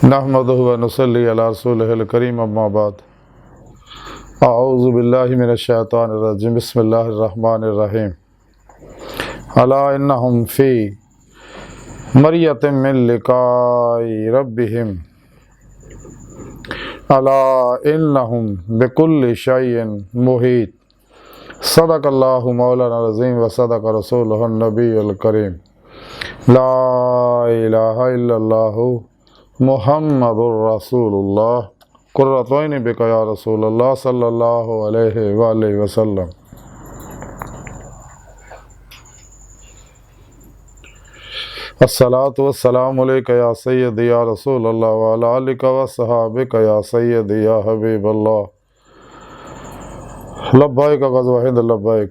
नहमदुहु व नुसल्ली अला रसूलिहिल करीम अम्मा बाद। अऊज़ु बिल्लाहि मिनश शैतानिर रजीम बिस्मिल्लाहिर रहमानिर रहीम। अला इन्नहुम फ़ी मरियतिम मिन लिक़ाइ रब्बिहिम अला इन्नहुम बिकुल्लि शैइन मुहीत। सदक़ल्लाहु मौलाना अज़ीम व सदक़ रसूलुहुन नबियुल करीम। ला इलाहा इल्लल्लाहु मुहम्मदुर रसूलुल्लाह कुर्रतु ऐनी बिका या रसूलल्लाह सल्लल्लाहु अलैहि वसल्लम। अस्सलातु वस्सलामु अलैका या सय्यदी या रसूलल्लाह व अला आलिका व सहाबिका या सय्यदी या हबीबल्लाह। लब्बैक गज़वा हिंद लब्बैक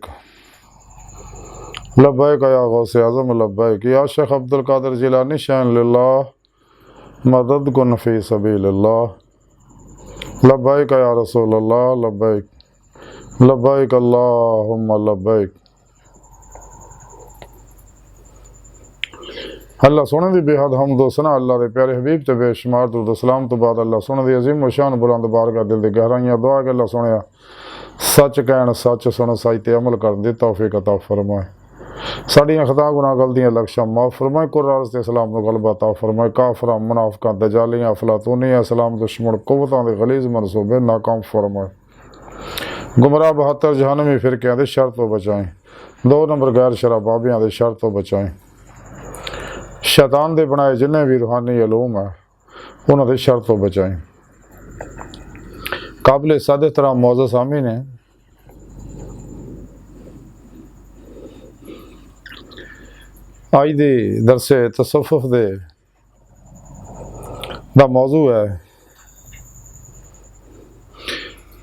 लब्बैक या गौसे आज़म लब्बैक या शेख अब्दुल कादिर जिलानी शान लिल्लाह मदद कुन फ़ी सबीलिल्लाह। लब्बैक या रसूलल्लाह लब्बैक लब्बैक अल्लाहुम्मा लब्बैक। अल्लाह सोने दी बेहद हमद व सना अल्लाह दे प्यारे हबीब ते बेशुमार दुरूद सलाम तो बाद अल्लाह सोने दी अजीम व शान बुलंद बारगाह दिल दी गहराइयां दुआ के अल्लाह सोने सच कहण सच सुन सच ते अमल करन दी तौफीक अता फरमाए। साड़ियां खता गुनाह गलतियां लक्ष्य माफ़ फरमाए। कुरान ते सलाम नु गलबा अता फरमाए। काफरा मुनाफिकां दजालियां अफलातूनियां सलाम दुश्मन कुव्वतां दे गलीज़ मनसूबे नाकाम फरमाए। गुमराह 72 जहन्नमी फिरकियां दे शर तो बचाएं। 2 नंबर गैर शराबाबियां दे शर तो बचाएं। शैतान दे बनाए जिन्ने भी रूहानी अलूम है उन्हां दे शर तो बचाएं। काबिल सादे तरह मौजूद सामी ने आज दे दरसे तसव्वुफ दे दा मौजू है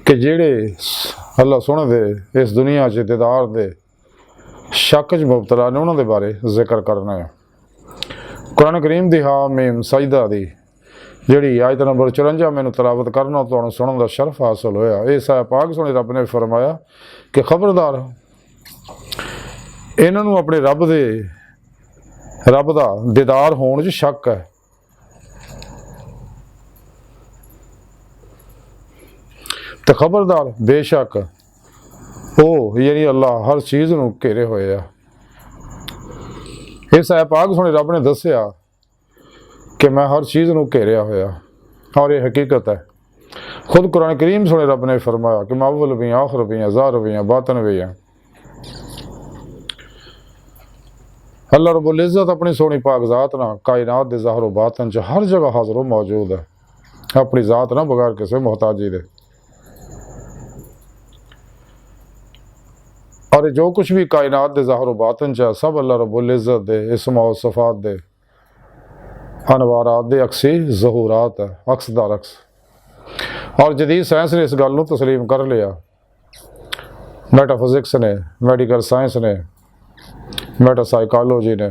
कि जेड़े अल्लाह सोने दे इस दुनिया च दीदार दे शक च मुबतला ने उन्हां दे बारे जिक्र करना है। कुरान करीम दी हामीम सजदा दी जिहड़ी आयत नंबर 54 मैनू तलावत करना तुहानू सुनन दा शरफ हासिल होया। इस पाक सोने रब ने फरमाया कि खबरदार इन्हां नू अपने रब दा दीदार होने च शक है। तो खबरदार बेशक वो यानी अल्लाह हर चीज़ नू घेरे होए आ। इस पाक सोने रब ने दसिया कि मैं हर चीज़ नू घेरिया होया और ये हकीकत है। खुद कुरान करीम सोने रब ने फरमाया कि मैं अव्वल भी आखिर भी ज़ाहिर भी बातन भी है। अल्लाह रब्बुल इज़्ज़त अपनी सोनी पाक ज़ात ना कायनात दे ज़ाहिर व बातन च हर जगह हाज़िर मौजूद है। अपनी ज़ात ना बगैर किसी मोहताजी दे। और जो कुछ भी कायनात दे ज़ाहिर व बातन च सब अल्लाह रब्बुल इज़्ज़त दे इस्म व सिफ़ात दे अनवारात दे अक्सी ज़हूरात है, अक्स दर अक्स। और जदीद साइंस ने इस गल नूं तस्लीम कर लिया। मेटाफिजिक्स ने, मेडिकल साइंस ने, मेटासाइकोलॉजी ने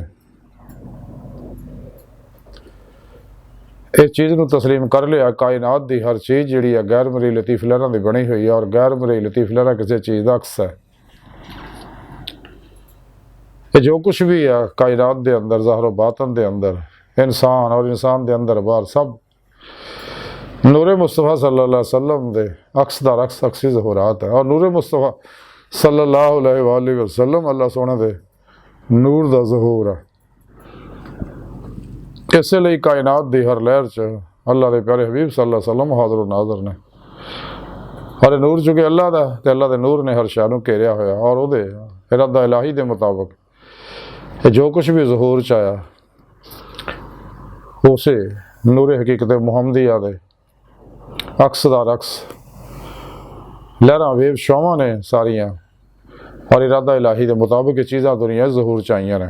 इस चीज़ नूं तस्लीम कर लिया। कायनात दी हर चीज़ जिहड़ी है गैर मरी लतीफ़ लहरां दी बनी हुई है और गैर मरी लतीफ़ लहरां किसी चीज़ दा अक्स है। जो कुछ भी है कायनात दे अंदर ज़ाहिर व बातन दे अंदर इंसान और इंसान दे अंदर बाहर सब नूरे मुस्तफ़ा सल्लल्लाहु अलैहि वसल्लम दे अक्स दर अक्स अक्सी ज़हूरात है। और नूरे मुस्तफ़ा सल्लल्लाहु अलैहि वसल्लम अल्लाह सोने दे नूर दा ज़हूर है। इसलिए कायनात दी हर लहर च अल्लाह दे प्यारे हबीब सल्लल्लाहु अलैहि वसल्लम हाज़िर व नाज़िर ने। और नूर चुके अल्लाह दा ते अल्लाह दे नूर ने हर शै नूं घेरिया होया और उहदे इरादा इलाही दे मुताबिक जो कुछ भी ज़हूर च आया उसे नूरे हकीकत मुहम्मदिया दे अक्स दर अक्स लहरां वेव शोवां ने सारियां और इरादा इलाही के मुताबिक चीज़ां दुनिया ज़हूर च आईयां ने।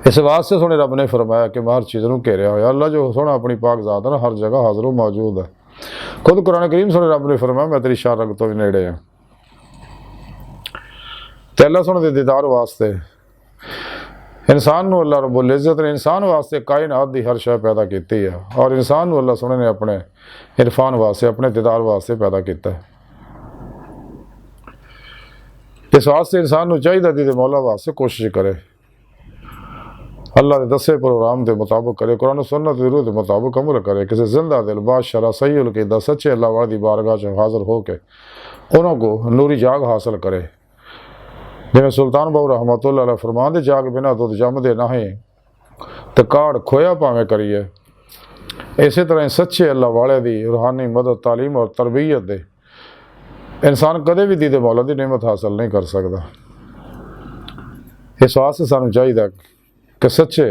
इस वास्ते सोने रब ने फरमाया कि मैं हर चीज़ नूं घेरिया होया। अल्लाह जो सोना अपनी पाक ज़ात ना हर जगह हाज़िर मौजूद है। खुद कुरान करीम सोने रब ने फरमाया मैं तेरी शार रग तो भी नेड़े हाँ। तो अल्लाह सोने दे दीदार वास्ते इंसान नूं अल्लाह रब्बुल इज़्ज़त ने इंसान वास्ते कायनात दी हर शै पैदा की है और इंसान नूं अल्लाह सोने ने अपने इरफान वास्ते अपने दीदार वास्ते पैदा किया है। इस वास्ते इंसान नूं चाहिए दी मौला वास्ते कोशिश करे अल्लाह के दसे प्रोग्राम के मुताबिक करे, कुरान सुन्नत की रूह के मुताबिक अमल करे, किसी जिंदा दिल बादशाह सही उलकीदा सच्चे अल्लाह वाले की बारगाह च हाजिर होकर उन्होंने नूरी जाग हासिल करे। जिमें सुल्तान बाबू रहमतुल्लाह अलैह फरमांदे, जाग बिना दुध जमदे नहीं तो काड़ खोया भावें करिए। इस तरह सच्चे अल्लाह वाले की रूहानी मदद तालीम और तरबियत दे इंसान कदे भी दीदे मौला की नेमत हासिल नहीं कर सकता। इस वास्ते सानू चाहिए कि सच्चे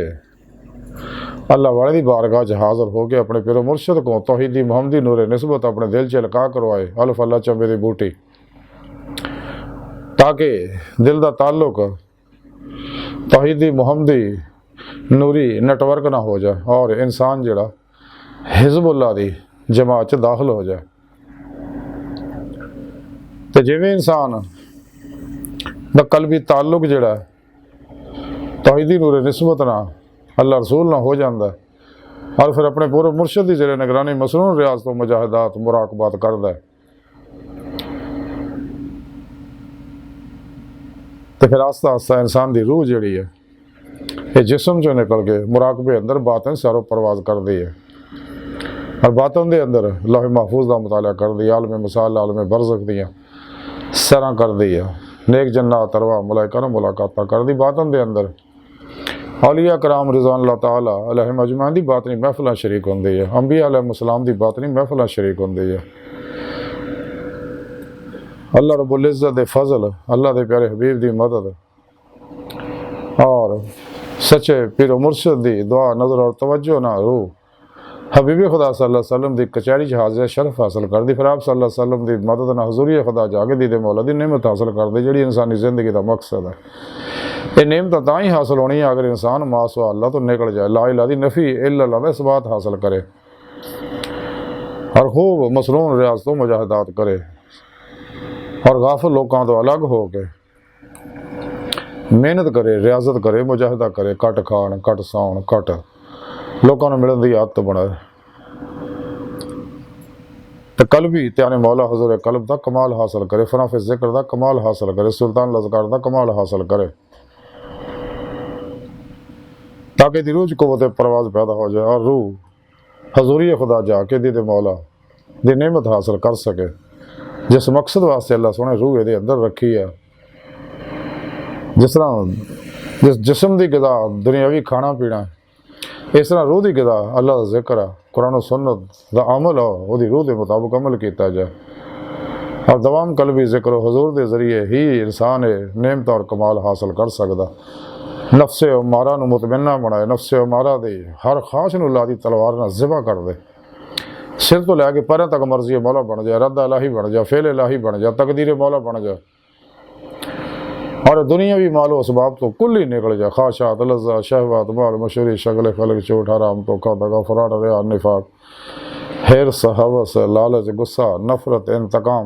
अल्लाह वाले की बारगाह च हाजिर हो के अपने पिरो मुर्शद को तौहीदी मुहम्मदी नूरे निस्बत अपने दिल च लका करवाए अल्फ अल्लाह चंबे की बूटी, ताकि दिल का ताल्लुक तौहीदी मुहम्मदी नूरी नेटवर्क ना हो जाए और इंसान जड़ा हिजबुल्लाह की जमात च दाखिल हो जाए। तो जिमें इंसान दा कल्बी ताल्लुक जड़ा तौहीदी नूरे निस्बत ना अल्लाह रसूल ना हो जाता है और फिर अपने पूरे मुर्शद की जरिए निगरानी मसनून रियाज तो मुजाहिदात मुराकबात करता है, तो फिर आस्ता आस्ता इंसान की रूह जड़ी है ये जिसम चो निकल के मुराकबे अंदर बातन सारो परवाज कर दी है और बातन के अंदर लौह महफूज का मुताला कर दी, आलम मिसाल आलम बरज़ख दियाँ सरा कर दी है, नेक जन्नात अरवा मलाइका ने मुलाकात कर दी। बातन के अंदर औलिया कराम रिज़वान अल्लाह ताला अलैहिम अजमईन दी बातनी महफिल शरीक होंदी है, अंबिया अलैहिस्सलाम दी बातनी महफिल शरीक होंदी है। अल्लाह रब्बुल इज़्ज़त दे फजल, अल्लाह दे प्यारे हबीब दी मदद और सच्चे पीरो मुर्शद दी दुआ नज़र और तवज्जो ना रूह हबीबी खुदा सल्लल्लाहु अलैहि वसल्लम दी कचहरी च हाज़िर शरफ हासिल कर दी। फिर आप सल्लल्लाहु अलैहि वसल्लम दी मदद ना हजूरी खुदा जाके दी दे मौला दी नेमत हासिल कर दी, जी इंसानी जिंदगी का मकसद है। ये नेमत तां ही हासिल होनी है अगर इंसान मासवा अल्लाह तो निकल जाए, ला इलाहा दी नफ़ी इल्लल्लाह दा इस्बात हासिल करे और खूब मसनून रियाज तो मुजाहिदात करे और गाफिल लोगों तो अलग हो के मेहनत करे, रियाजत करे, मुजाहिदा करे, घट खाण घट सौण घट लोगों को मिलने की आदत बनाए, तो कल्बी त्याने मौला हजूर कल्ब का कमाल हासिल करे, फनाफ जिक्र का कमाल हासिल करे, सुल्तान लज़कार का कमाल हासिल करे, ताकि दिरूज क़ुव्वत परवाज़ पैदा हो जाए और रूह हजूरी खुदा जाके दी मौला दी नेमत हासिल कर सके। जिस मकसद वास्ते अल्लाह सोने रूह ये अंदर रखी है, जिस तरह जिस जिस्म की ग़िज़ा दुनियावी खाना पीना इस तरह रूह की ग़िज़ा अल्लाह का जिक्र है, कुरान सुन्नत का अमल हो वो रूह के मुताबिक अमल किया जाए और दवाम कल्बी जिक्र हजूर के जरिए ही इंसान नेमत और कमाल हासिल कर सकता। नफ्से उमारा मुतमन्ना बनाए, नफ्से उमारा दे हर ख्वाहिश नूं अल्लाह दी तलवार नाल ज़िबा कर दे, सिर तो लैके पैरों तक मर्जी मौला बन जाए, रद्द इलाही बन जाए, फेल इलाही बन जाए, तकदीर मौला बन जाए और दुनिया भी मालो असबाब तो कुल ही निकल जाए, ख्वाहिशात लज़्ज़ा शहवात माल मशहूरी शगल फलक चोट हराम तो का दगा फराड रिया निफाक हिर्स हवस लालच गुस्सा नफरत इंतकाम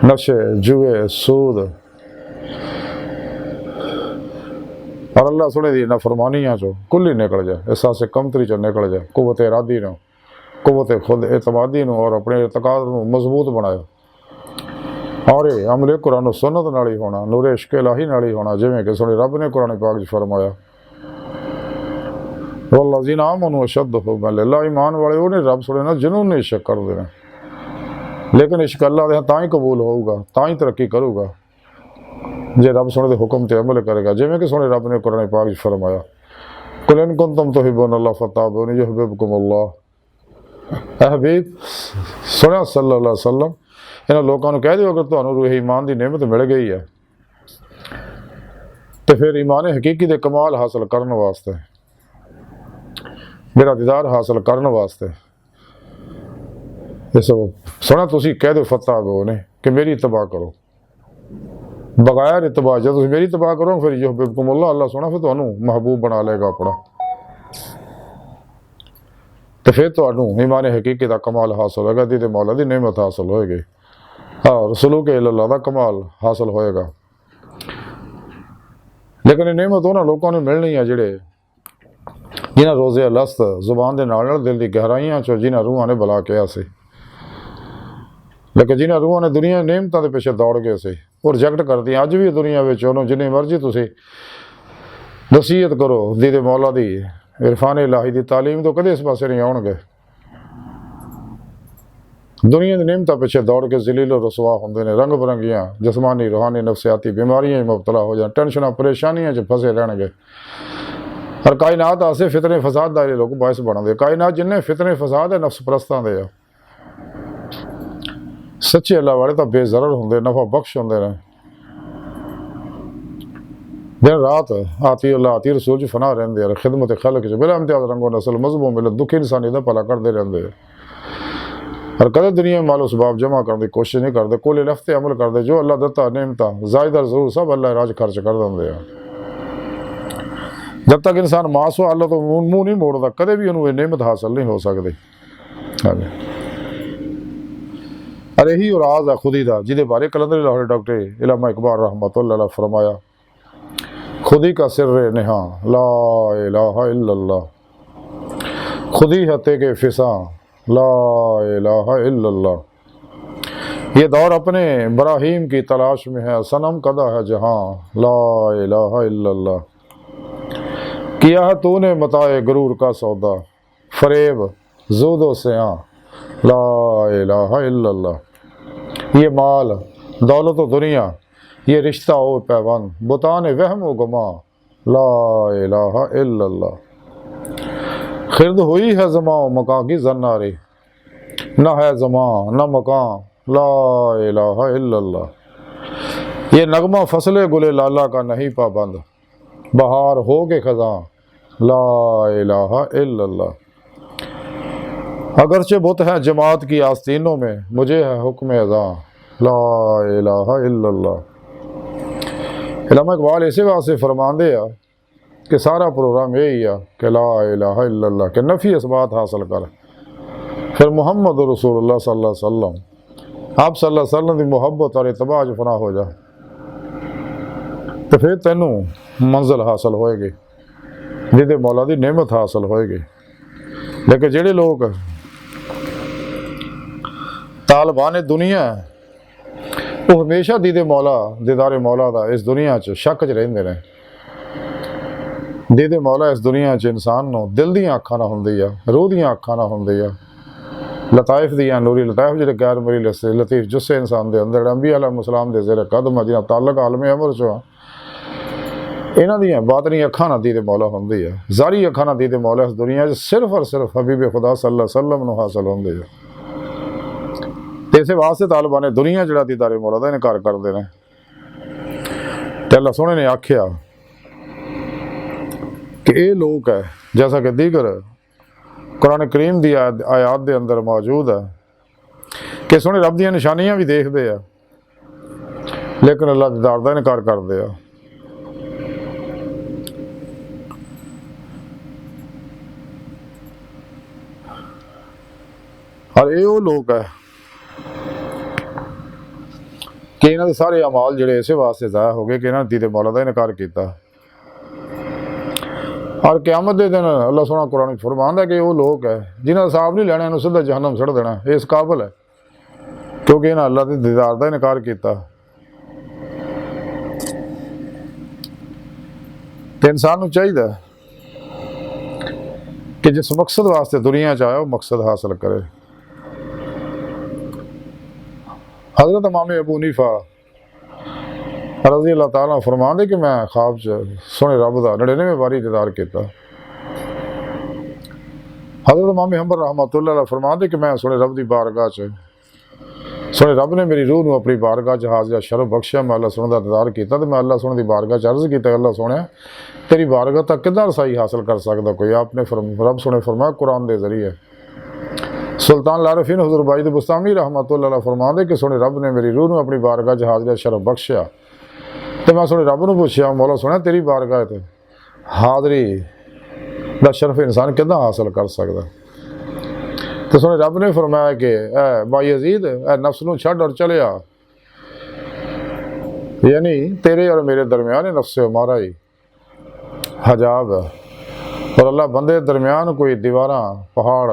नशे जुए सूद और अल्लाह सुने दी नफरमानियाँ चो कुल ही निकल जाए, एहसास कमतरी चो निकल जाए, कुव्वत इरादी नो कुव्वत खुद एतमादी नो और अपने एतकाद नूं मजबूत बनाए और ये अमले कुरान सुन्नत नाल ही होना, नूरे इश्क इलाही नाल ही होना, जिवें कि सुने रब ने कुरान पाक च फरमाया वल्लज़ीना आमनू अशद्दु हुब्बन लिल्लाह, ईमान वाले वो नहीं रब सुने ना जिन्होंने इश्क कर देना, लेकिन इश्क अल्लाह दे तां ही कबूल होगा, तां ही तरक्की करूगा जे रब सुने दे हुक्म ते अमल करेगा। जिवें कि सुने रब ने कुरान पाक च फरमाया कुल इन कुंतुम तुहिब्बूनल्लाह फत्तबिऊनी युहब्बिबकुमुल्लाह, ऐ हबीब सुने सल्लल्लाहु अलैहि वसल्लम इन्होंने लोगों को कह दो अगर तुहानू रूह ईमान की नेमत मिल गई है तो फिर ईमान हकीकी के कमाल हासिल करने वास्ते मेरा दीदार हासिल करने वास्ते इस सुना तुसी कह दो फतह गो ने कि मेरी इत्तबा करो, बगैर इत्तबा जब तुम मेरी इत्तबा करो फिर युहब्बिबकुमुल्लाह अल्लाह सोना फिर तुहानू महबूब बना लेगा अपना, तो फिर तुहानू ईमान हकीकी का कमाल हासिल होगा, दीदे मौला की नेमत हासिल होएगी और सलूक इल्लल्लाह का कमाल हासिल होएगा। लेकिन ये नेमत उन्होंने लोगों ने मिलनी है जिहड़े जिन्हें रोज़े लस्त जुबान के नाल दिल की गहराइयां चो जिन्हें रूहां ने बुला के सी, लेकिन जिन्हें रूहां ने दुनिया नेमतों के पिछे दौड़ गए थे वो रिजैक्ट कर दी। अज भी दुनिया में उन्होंने जिन्नी मर्जी तुसी नसीहत करो दीदे मौला दी इरफान इलाही दी तालीम तो कदे इस पासे नहीं आउणगे। दुनिया की नियमतां पिछे दौड़ के जलीलो रसवा होंदे ने, रंग बरंगियां जिसमानी रूहानी नफसियाती बीमारियां मुबतला हो जाए, टेंशन परेशानियां च फसे रहणगे। और कायनात आसे फितने फसाद दायरे लोग बायस बनते। कायनात जिन्ने फितने फसाद है नफ्स परस्तां दे आ। सच्चे अल्लाह वाले तो बेजरर होंगे, नफा बख्श होंगे ने। दिन रात आती अल्लाह आती रसूल च फना रहिंदे, खिदमत खलक च बिला इम्तियाज रंगो नस्ल मजबू मिलत दुखी इंसानी दा भला करते रहंदे। और कदे दुनिया में मालो सबाब जमा करने की कोशिश नहीं करते, कोले लफ्ते अमल करते। जो अल्लाह दत्ता नेमता जायदा जरूर सब अल्लाह राज खर्च कर देंगे। जब तक इंसान मास हो अल्लाह तो मुँह नहीं मोड़ता, कदे भी उन्होंने नेमत हासिल नहीं हो सकती। अरे यही राज है खुदी का, जिदे बारे कलंदर लाहौरी डॉक्टर इलामा इकबाल रहमतुल्लाह फरमाया, खुदी का सिर नेहा ला इलाहा इल्लल्लाह, खुदी हते के फिसा ला इलाहा इल्लल्लाह। ये दौर अपने इब्राहीम की तलाश में है, सनम कदा है जहाँ ला इलाहा इल्लल्लाह। किया है तूने मताए गुरूर का सौदा, फरेब ज़ूदो से ला इलाहा इल्लल्लाह। ये माल दौलत व दुनिया, ये रिश्ता ओ पैबंद, बुतान वहम व गुमा ला इलाहा इल्लल्लाह। खिरद हुई है ज़मा मकां की जन्नारी, न है ज़मा न मकां ला इलाहा इल्लल्लाह। ये नगमा फसले गुले लाला का नहीं पाबंद, बहार हो के खज़ां ला इलाहा इल्लल्लाह। अगरचे बुत है जमात की आस्तीनों में, मुझे है हुक्म अज़ां ला इलाहा इल्लल्लाह। इलामा इकबाल इसे वास्ते फरमांदे आ कि सारा प्रोग्राम यही है कि ला इलाहा इल्लल्लाह के नफ़ी इसबात हासिल कर, फिर मुहम्मद रसूलुल्लाह सल्लल्लाहु अलैहि वसल्लम आप सल्लल्लाहु अलैहि वसल्लम की मुहब्बत और इत्तबा च फना हो जाए, तो फिर तेनू मंजिल हासिल होएगी, जिहदे मौला की नेमत हासिल होएगी। लेकिन जेड़े लोग तालबान दुनिया वो हमेशा दीदे मौला दीदारे मौला का इस दुनिया च शक च रहिंदे ने। दीदे मौला इस दुनिया च इंसान नूं दिल दीआं अखां ना हुंदी आ, रूह दीआं अखां ना हुंदी आ, लताइफ दीआं नूरी लताइफ जिहड़े गैर मरी लतीफ जुस्से इंसान दे अंदर अंबिया अलैहिस्सलाम दे ज़ेरे कदम आ, जिन्हां ताल्लुक आलमे अमर चो इन्हां दीआं बातनी अखां ना दीदे मौला हुंदी है। ज़ारी अखां ना दीदे मौला इस दुनिया च सिर्फ और सिर्फ हबीब खुदा सल्लल्लाहु अलैहि वसल्लम नूं हासिल हुंदी है। ते इस वास्ते तालिबान दुनिया जिहड़ा दीदारे मौला दा इनकार करदे ने। ते अल्लाह सोहणे ने आख्या कि ये लोग है, जैसा कि दीगर कुरान करीम की आयात के अंदर मौजूद है कि सोहणे रब दी निशानियां भी देखते हैं, लेकिन अल्लाह दीदार दा इनकार करते हैं। और ये वो लोग है कि इन्हों के सारे अमाल जिहड़े इस वास्ते ज़ाया हो गए कि इन्होंने दीदे मौला का इनकार किया। और क़यामत के दिन अल्लाह सोहना कुरान फरमांदा है कि वो लोग है जिन्हें हिसाब नहीं लेना, इन्हों सीधा जहन्नम सड़ देना, इस काबिल है क्योंकि इन्हें अल्लाह के दीदार का इनकार किया। तो इंसान को चाहिए कि जिस मकसद वास्ते दुनिया च आया वो मकसद हासिल करे। हज़रत इमाम अबू हनीफा रज़ी अल्लाह ताला फरमांदे कि मैं ख्वाब च सोहने रब का 99 बारी दीदार किया। हज़रत इमाम हम्बर रहमतुल्लाह अलैह फरमांदे कि मैं सोहने रब की बारगाह च सोहने रब ने मेरी रूह को अपनी बारगाह च हाज़िर शरफ बख्शिया, मैं अल्लाह सोहने का दीदार किया। तो मैं अल्लाह सोहने की बारगाह च अर्ज़ किया, अल्लाह सोहने तेरी बारगाह तक कितना रसाई हासिल कर सकता कोई। आपने रब सोहने फरमाया कुरान के जरिए। सुल्तान लारफीन हुज़ूर बाईद बुस्तामी रहमतुल्लाह अलैह फरमांदे कि सोहने रब ने मेरी रूह को अपनी बारगाह च हाज़िर शरफ बख्शिया। तो मैं सोहने रब को पूछा, मौला सोहना तेरी बारगाह ते हाज़री दा शरफ इंसान कितना हासिल कर सकता। तो सोहने रब ने फरमाया कि ए बायज़ीद ए नफ्स नूं छड्ड और चले आ, यानी तेरे और मेरे दरमियान नफ्स हमारा ही हजाब है, और अल्लाह बंदे दरमियान कोई दीवारां पहाड़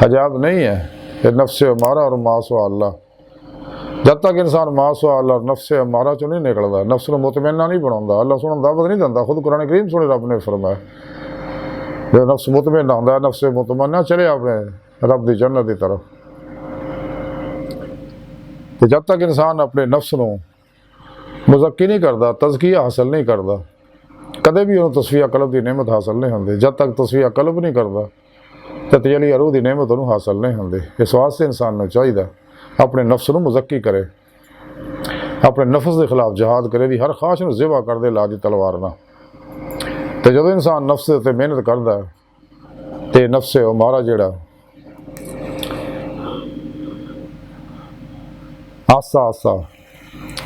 हजाब नहीं है। ये नफ्स हमारा और मासो अल्लाह। जब तक इंसान मासूआ अल्लाह नफ्स अमारा चो नहीं निकलता, नफ्स को मुतमइन्ना नहीं बनाता, अल्लाह सुन दावत नहीं दिता। खुद कुरान करीम सुने रब ने फरमाया जो नफ्स मुतमइन्ना होंदा, नफ्स मुतमइन्ना चले अपने रब की जन्नत की तरफ। तो जब तक इंसान अपने नफ्स को मुज़क्की नहीं करता, तज़किया हासिल नहीं करता, कदे भी उन्होंने तस्फिया कल्ब की नेमत हासिल नहीं होंदी। जब तक तस्फिया कल्ब नहीं करता तो तजलिया रूह की नेमत उन्होंने हासिल नहीं होंदी। इस वास्ते इंसान को चाहिए अपने नफ्स को मुज़क्की करे, अपने नफ्स के खिलाफ जहाद करे, दी हर ख्वाहिश में ज़िबा कर दे ला दी तलवार ना। तो जो इंसान नफ्स ते मेहनत करता है तो नफ्स अमारा जिहड़ा आस्ता आस्ता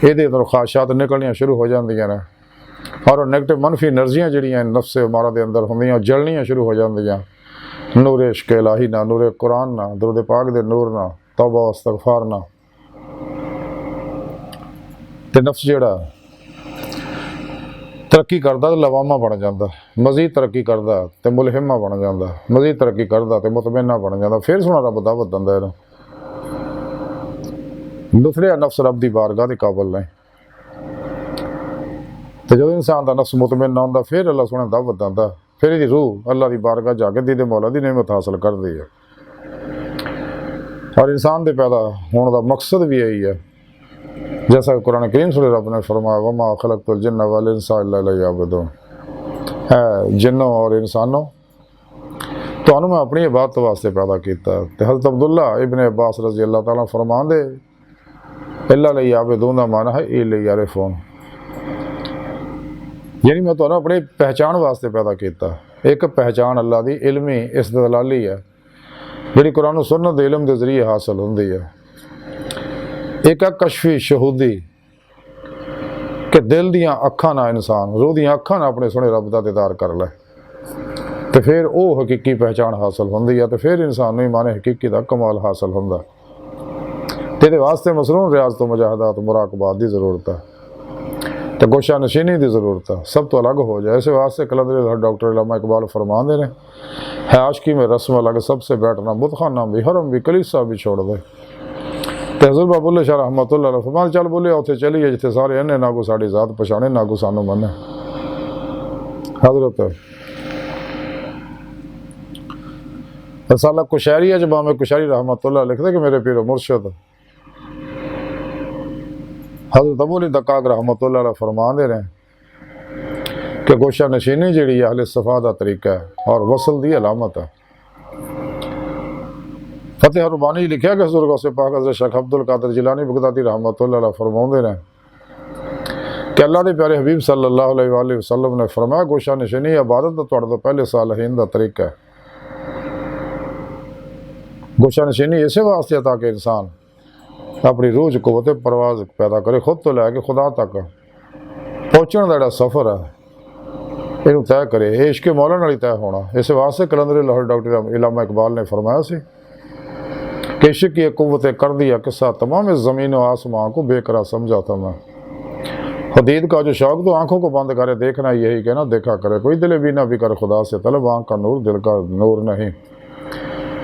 ये ख्वाहिशात निकलनियाँ शुरू हो जांदियां ने और नेगेटिव मनफी एनर्जियाँ जिहड़ियां नफ्स अमारा दे अंदर होंदियां जलनियाँ शुरू हो जांदियां। नूर इश्क इलाही ना, नूर कुरान ना, दुरूद पाक दे नूर ना, तौबा इस्तगफार ना, ते नफ्स जिहड़ा तरक्की करता तो लवामा बन जाता, मजीद तरक्की करता तो मुलहिमा बन जाता, मजीद तरक्की करता तो मुतमइन्ना बन जाता। फिर सोना रब दावत दिंदा है दूसरे नफ्स रब की बारगाह के काबल नहीं। तो जो इंसान का नफ्स मुतमइन्ना होंदा फिर अल्लाह सोना दावत दिंदा, फिर ये रूह अल्लाह की बारगाह जाके दीदे मौला की नेमत हासिल करती है। और इंसान के पैदा होने का मकसद भी यही है, जैसा कुरान करीम सुने रब ने फरमाया वमा खलक़तुल जिन्ना वल इंसा इल्ला लियअबुदून, है जिन्नों और इंसानों तो मैं अपनी इबादत वास्ते पैदा किया। तो हज़रत अब्दुल्ला इब्न अब्बास रज़ी अल्लाह तआला फरमांदे इल्ला लियअबुदून का माना है ए लियअरिफून, यानी मैं तो अपनी पहचान वास्ते पैदा किया। एक पहचान अल्लाह की इल्मी इस्तदलाली है जिहड़ी कुरान सुन्नत इल्म के जरिए हासिल होंदी है। एक है कशफी शहूदी कि दिल दियाँ अखां ना इंसान रूह दियाँ अखां ना अपने सोहने रब का दीदार कर ले तो फिर वो हकीकी पहचान हासिल होंदी है। तो फिर इंसान नूं ईमान हकीकी का कमाल हासिल होंदा। तो ये वास्ते मसरून रियाज तो मुजाहदात मुराकबात की जरूरत है, तो गोशा नशीनी की जरूरत है, सब तो अलग हो जाए। इस वास्ते कलंदर डॉक्टर अल्लामा इकबाल फरमाते हैं है आशिकी में रस्म अलग, सबसे बैठना बुतखाना भी हरम भी कलीसा भी छोड़ दे। तो हज़रत बाबा बुल्ले शाह रहमतुल्लाह अलैह फरमाते चल बोले उत्थे चलीए जिथे सारे इन्हें ना को साड़ी जात पछाणे ना को सानू मने। हजरत रसाला कुशैरी जबाम कुशैरी रहमतुल्लाह लिखते कि मेरे पीरो मुर्शद हज़रत अबू अली दक्काक रहमतुल्लाह अलैह फरमाते हैं कि गोशा नशीनी जी अहले सफ़ा का तरीका है और वसल की अलामत है। फतेह रुबानी लिखा कि हज़रत गौसे पाक हज़रत शेख अब्दुल कादिर जिलानी बगदादी रहमतुल्लाह अलैह फरमाते हैं कि अल्लाह के प्यारे हबीब सल्लल्लाहु अलैहि वसल्लम ने फरमाया गोशा नशीनी इबादत तो तुहाडे तो पहले सालहीन का तरीका है। गोशा नशीनी इस वास्ते ताकि इंसान अपनी रूह च कुव्वत परवाज़ पैदा करे, खुद तो लैके खुदा तक पहुँचने का जोड़ा सफ़र है इनू तय करे, इश्क मौला नाल तय होना। इस वास्ते कलंदर लाहौर डॉक्टर अल्लामा इकबाल ने फरमाया सी कि इश्क की कुव्वत कर दिया किस्सा तमाम इस ज़मीन व आसमां को बेकरार समझा था मैं। हदीद का जो शौक तो आंखों को बंद करे देखना यही कहना देखा करे, कोई दिल भी ना भी कर खुदा से तलब, आँख का नूर दिल का नूर नहीं,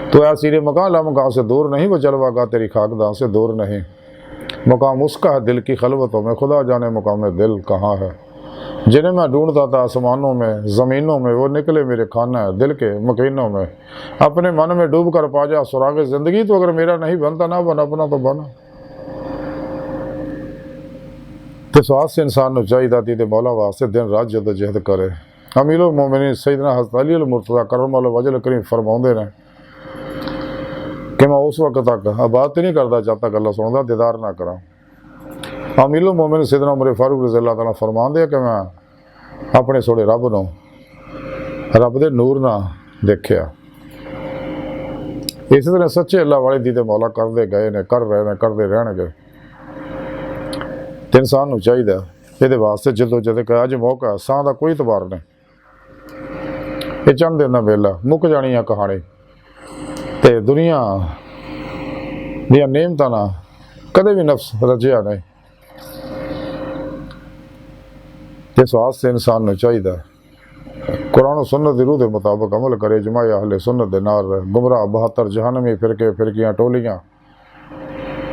तो ऐसी मकान ला मकाम से दूर नहीं, वो जलवागा तेरी खाकदां से दूर नहीं। मकाम उसका है दिल की खलवतों में, खुदा जाने मकाम दिल कहाँ है। जिन्हें मैं ढूंढता था आसमानों में ज़मीनों में, वो निकले मेरे खाना है दिल के मकीनों में। अपने मन में डूब कर पा जा सुराग ज़िंदगी, तो अगर मेरा नहीं बनता ना बन अपना तो बना। तो स्वाद से इंसान को चाहिए दीदे मौला वास्ते दिन रात जदोजहद करे। अमीरुल मोमिनीन सैयदना हज़रत अली अल मुर्तज़ा करमल्लाहु वजह करीम फरमाते हैं कि मैं उस वक्त तक इबादत नहीं करता जब तक अल्लाह सुनता दीदार ना करा। अमीरुल मोमिनीन सैयदना उमर फारूक रज़ी अल्लाह तआला फरमाते हैं कि मैं अपने सोने रब नूं रब दे नूर ना देखिया। इस तरह सच्चे अल्लाह वाले दीदे मौला करते गए ने, कर रहे ने, करते रहणगे। तो इंसान को चाहिए ये वास्ते जदोजहद का अज मौका, साह का कोई इतबार नहीं, ये चंद दिन का वेला मुक जानी है कहानी। तो दुनिया दियां नेमतां ना कदे भी नफ्स रजिया नहीं। इस वास्ते इंसान को चाहिए कुरान सुन्नत की रूह के मुताबिक अमल करे, जमाए अहले सुन्नत दे नाल रहे। गुमराह 72 जहनमी फिरके फिरकियां टोलियां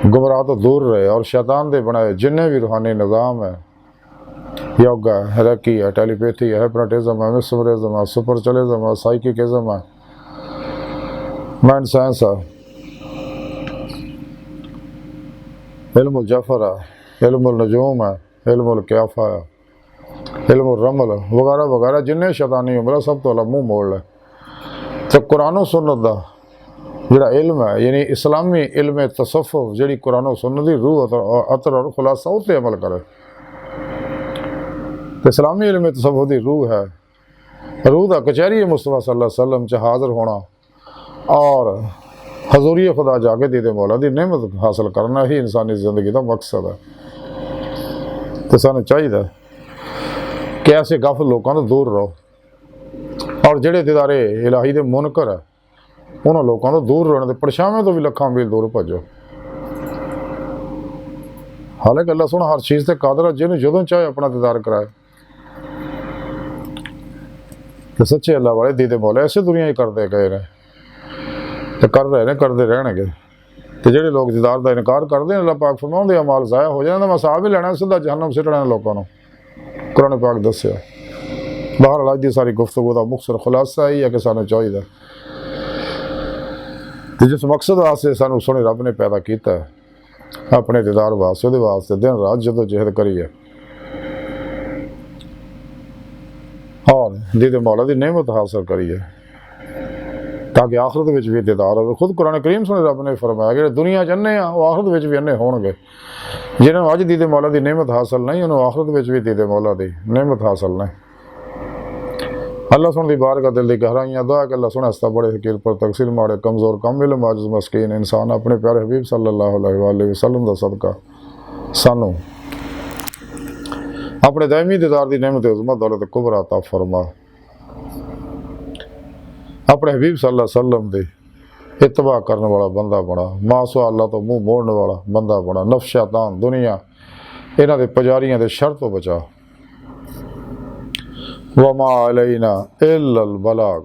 गुमराह तो दूर रहे। और शैतान दे बनाए जिन्ने भी रूहानी निज़ाम है, योगा है, रेकी है, टेलीपैथी है, हिप्नोटिज्म है, मिसमरिज्म है, सुपरचलिज्म है, साइकिकिज्म है, माइंड साइंस है, इल्मुल जफर है, इल्मुल नजूम है, इल्मुल क्याफा है, इल्मुल रमल वगैरह वगैरह जिन्ने शैतानी उम्र सब तो मुँह मोड़ ले। तो कुरान सुन्नत दा जिहड़ा इल्म है, यानी इस्लामी इल्म तसव्वुफ जिहड़ी कुरान सुन्नत दी रूह अतर और खुलासा उस अमल करे। तो इस्लामी इल्म तसव्वुफ दी रूह है, रूह दा कचहरी मुस्तफा सल्लल्लाहु अलैहि वसल्लम च हाज़िर होना और हजूरी खुदा जाके दीदे मौला दी नेमत हासिल करना ही इंसानी ज़िंदगी का मकसद है। तो सानू चाहिए कि ऐसे गफ लोगों तो दूर रहो और जिहड़े दिदारे इलाही दे मुनकर है उन्होंने लोगों तो दूर रहने, परछावें तो भी लखां मील दूर भजो। हालांकि अल्लाह सुन हर चीज़ से कादर है, जिन्हें जदों चाहे अपना दीदार कराए। तो सच्चे अल्लाह वाले दीदे मौला ऐसे दुनिया ही करते गए ने, तो कर रहे हैं, करते रहने। तो जोड़े लोग दीदार का इनकार करते हैं, अल्लाह पाक फरमाउंदे अमाल ज़ाया हो जाए, मैं साहब ही लेना सीधा जहन्नम सिटना लोगों को। कुरान पाक दस्या। बाहर अज की सारी गुफ्तगू का मुख्तसर खुलासा ही है कि सानू चाहिए जिस मकसद वास्ते सानू सोने रब ने पैदा किया है, अपने दीदार वास्ते, वो वास्ते दिन रात जदोजहद करिए और दीदे मौला की नेमत हासिल करिए ताकि आखिरत भी दीदार हो। खुद कुरान करीम सुने रब ने फरमाया कि दुनिया चन्ने आ वो आखिरत भी अन्ने होणगे। जिन्होंने अज दीदे मौला की नेमत हासिल नहीं, उन्होंने आखिरत भी दीदे मौला की नेमत हासिल नहीं। अल्लाह सुन दी बार का दिल की गहराइयाँ दुआ कि अल्लाह सुने हस्ता बड़े हकीर पर तकसील माड़े कमज़ोर कम इल्म आजिज़ मस्कीन इंसान अपने प्यारे हबीब सल्लल्लाहु अलैहि वसल्लम दा सदका सानू अपने दायमी दीदार की नेमत उज़्मा दौलत कुबरा अता फरमा। अपने हबीब सल्लल्लाहु अलैहि वसल्लम दी इत्तबा करने वाला बंदा बना, मासो अल्लाह तो मुँह मोड़ने वाला बंदा बना। नफ्स शैतान दुनिया इन्हां दे पुजारियां दे शर तो बचा। वमा अलैना इल्लल बलाग।